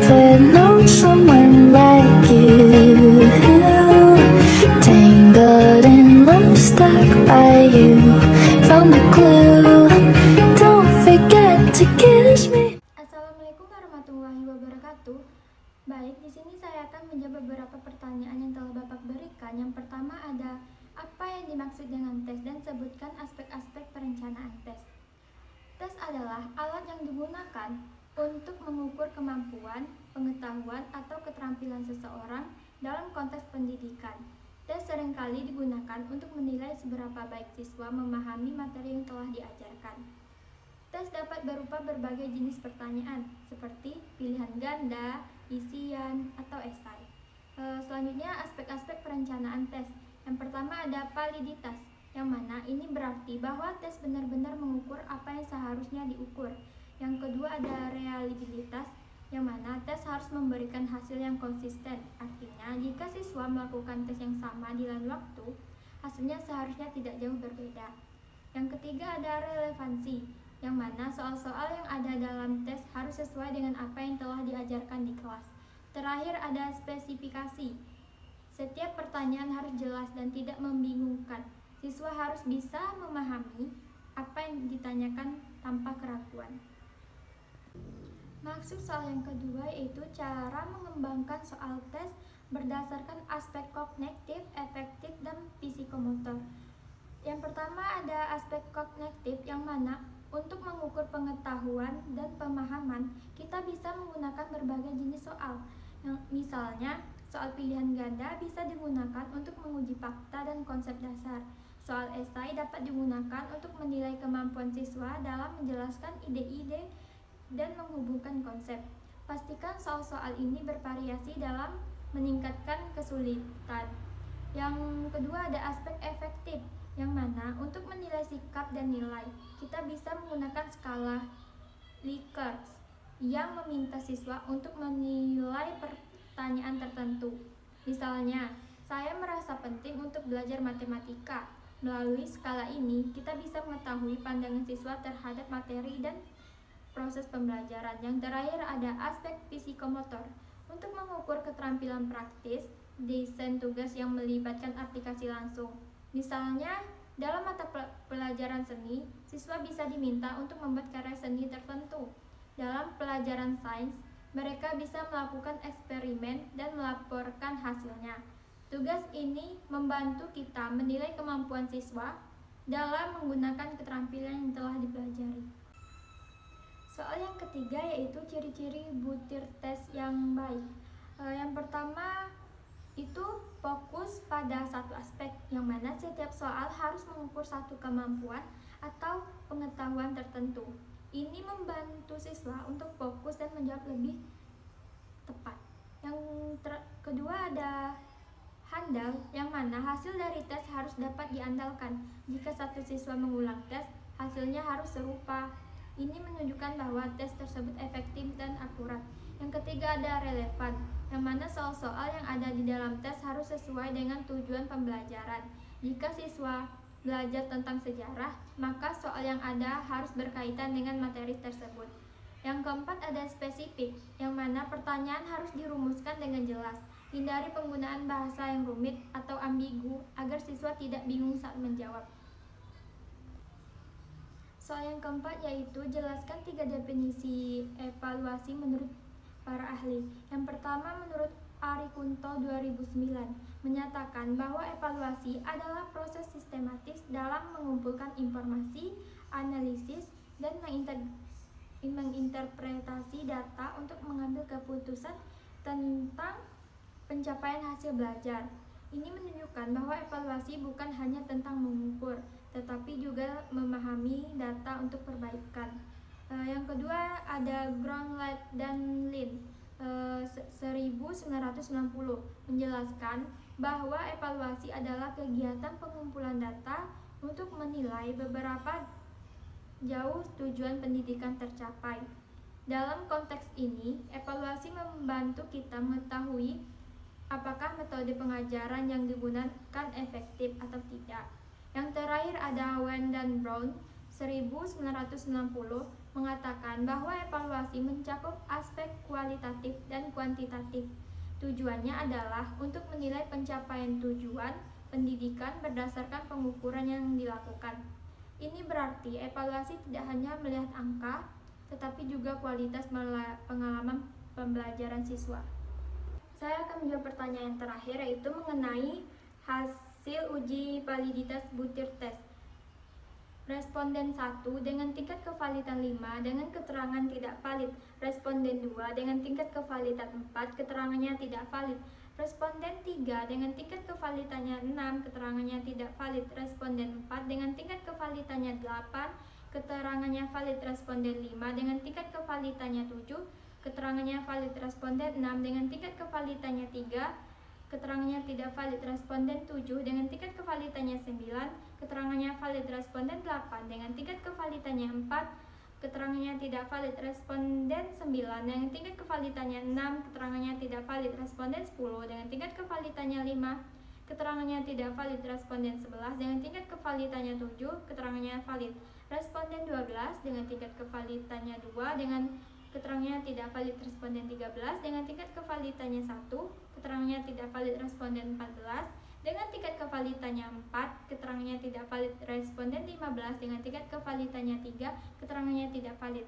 never known someone like you. Tangled in love, stuck by you. Found the clue. Don't forget to kiss me. Assalamualaikum warahmatullahi wabarakatuh. Baik, di sini saya akan menjawab beberapa pertanyaan yang telah Bapak berikan. Yang pertama ada apa yang dimaksud dengan tes dan sebutkan aspek-aspek perencanaan tes. Tes adalah alat yang digunakan untuk mengukur kemampuan, pengetahuan, atau keterampilan seseorang dalam konteks pendidikan. Tes seringkali digunakan untuk menilai seberapa baik siswa memahami materi yang telah diajarkan. Tes dapat berupa berbagai jenis pertanyaan, seperti pilihan ganda, isian, atau esai. Selanjutnya, aspek-aspek perencanaan tes. Yang pertama ada validitas, yang mana ini berarti bahwa tes benar-benar mengukur apa yang seharusnya diukur. Yang kedua ada reliabilitas, yang mana tes harus memberikan hasil yang konsisten. Artinya, jika siswa melakukan tes yang sama di lain waktu, hasilnya seharusnya tidak jauh berbeda. Yang ketiga ada relevansi, yang mana soal-soal yang ada dalam tes harus sesuai dengan apa yang telah diajarkan di kelas. Terakhir ada spesifikasi. Setiap pertanyaan harus jelas dan tidak membingungkan. Siswa harus bisa memahami apa yang ditanyakan tanpa keraguan. Maksud soal yang kedua yaitu cara mengembangkan soal tes berdasarkan aspek kognitif, efektif, dan psikomotor. Yang pertama ada aspek kognitif, yang mana untuk mengukur pengetahuan dan pemahaman, kita bisa menggunakan berbagai jenis soal. Misalnya, soal pilihan ganda bisa digunakan untuk menguji fakta dan konsep dasar. Soal esai dapat digunakan untuk menilai kemampuan siswa dalam menjelaskan ide-ide dan menghubungkan konsep. Pastikan soal-soal ini bervariasi dalam meningkatkan kesulitan. Yang kedua ada aspek efektif, yang mana untuk menilai sikap dan nilai, kita bisa menggunakan skala Likert yang meminta siswa untuk menilai pertanyaan tertentu. Misalnya, saya merasa penting untuk belajar matematika. Melalui skala ini, kita bisa mengetahui pandangan siswa terhadap materi dan proses pembelajaran. Yang terakhir ada aspek psikomotor. Untuk mengukur keterampilan praktis, desain tugas yang melibatkan aplikasi langsung. Misalnya, dalam mata pelajaran seni, siswa bisa diminta untuk membuat karya seni tertentu. Dalam pelajaran sains, mereka bisa melakukan eksperimen dan melaporkan hasilnya. Tugas ini membantu kita menilai kemampuan siswa dalam menggunakan keterampilan yang telah dipelajari. Soal yang ketiga yaitu ciri-ciri butir tes yang baik. Yang pertama itu fokus pada satu aspek, yang mana setiap soal harus mengukur satu kemampuan atau pengetahuan tertentu. Ini membantu siswa untuk fokus dan menjawab lebih tepat. Yang kedua ada handal, yang mana hasil dari tes harus dapat diandalkan. Jika satu siswa mengulang tes, hasilnya harus serupa. Ini menunjukkan bahwa tes tersebut efektif dan akurat. Yang ketiga ada relevan, yang mana soal-soal yang ada di dalam tes harus sesuai dengan tujuan pembelajaran. Jika siswa belajar tentang sejarah, maka soal yang ada harus berkaitan dengan materi tersebut. Yang keempat ada spesifik, yang mana pertanyaan harus dirumuskan dengan jelas. Hindari penggunaan bahasa yang rumit atau ambigu agar siswa tidak bingung saat menjawab. Soal yang keempat yaitu jelaskan 3 definisi evaluasi menurut para ahli. Yang pertama menurut Ari Kunto 2009 menyatakan bahwa evaluasi adalah proses sistematis dalam mengumpulkan informasi, analisis, dan menginterpretasi data untuk mengambil keputusan tentang pencapaian hasil belajar. Ini menunjukkan bahwa evaluasi bukan hanya tentang mengukur, tetapi juga memahami data untuk perbaikan. Yang kedua ada Groenewald dan Lin 1990 menjelaskan bahwa evaluasi adalah kegiatan pengumpulan data untuk menilai beberapa jauh tujuan pendidikan tercapai. Dalam konteks ini, evaluasi membantu kita mengetahui apakah metode pengajaran yang digunakan efektif atau tidak. Yang terakhir ada Wen dan Brown 1990 mengatakan bahwa evaluasi mencakup aspek kualitatif dan kuantitatif. Tujuannya adalah untuk menilai pencapaian tujuan pendidikan berdasarkan pengukuran yang dilakukan. Ini berarti evaluasi tidak hanya melihat angka, tetapi juga kualitas pengalaman pembelajaran siswa. Saya akan menjawab pertanyaan terakhir, yaitu mengenai hasil uji validitas butir tes. Responden 1 dengan tingkat kevalidan 5 dengan keterangan tidak valid. Responden 2 dengan tingkat kevalidan 4, keterangannya tidak valid. Responden 3 dengan tingkat kevalidannya 6, keterangannya tidak valid. Responden 4 dengan tingkat kevalidannya 8, keterangannya valid. Responden 5 dengan tingkat kevalidannya 7, keterangannya valid. Responden 6 dengan tingkat kevalidannya 3, keterangannya tidak valid. Responden 7 dengan tingkat kevalidannya 9, keterangannya valid. Responden 8 dengan tingkat kevalidannya 4, keterangannya tidak valid. Responden 9 dengan tingkat kevalidannya 6, keterangannya tidak valid. Responden 10 dengan tingkat kevalidannya 5, keterangannya tidak valid. Responden 11 dengan tingkat kevalidannya 7, keterangannya valid. Responden 12 dengan tingkat kevalidannya 2 dengan keterangannya tidak valid. Responden 13 dengan tingkat kevalidannya 1, keterangannya tidak valid. Responden 14 dengan tingkat kevalidannya 4, keterangannya tidak valid. Responden 15 dengan tingkat kevalidannya 3, keterangannya tidak valid.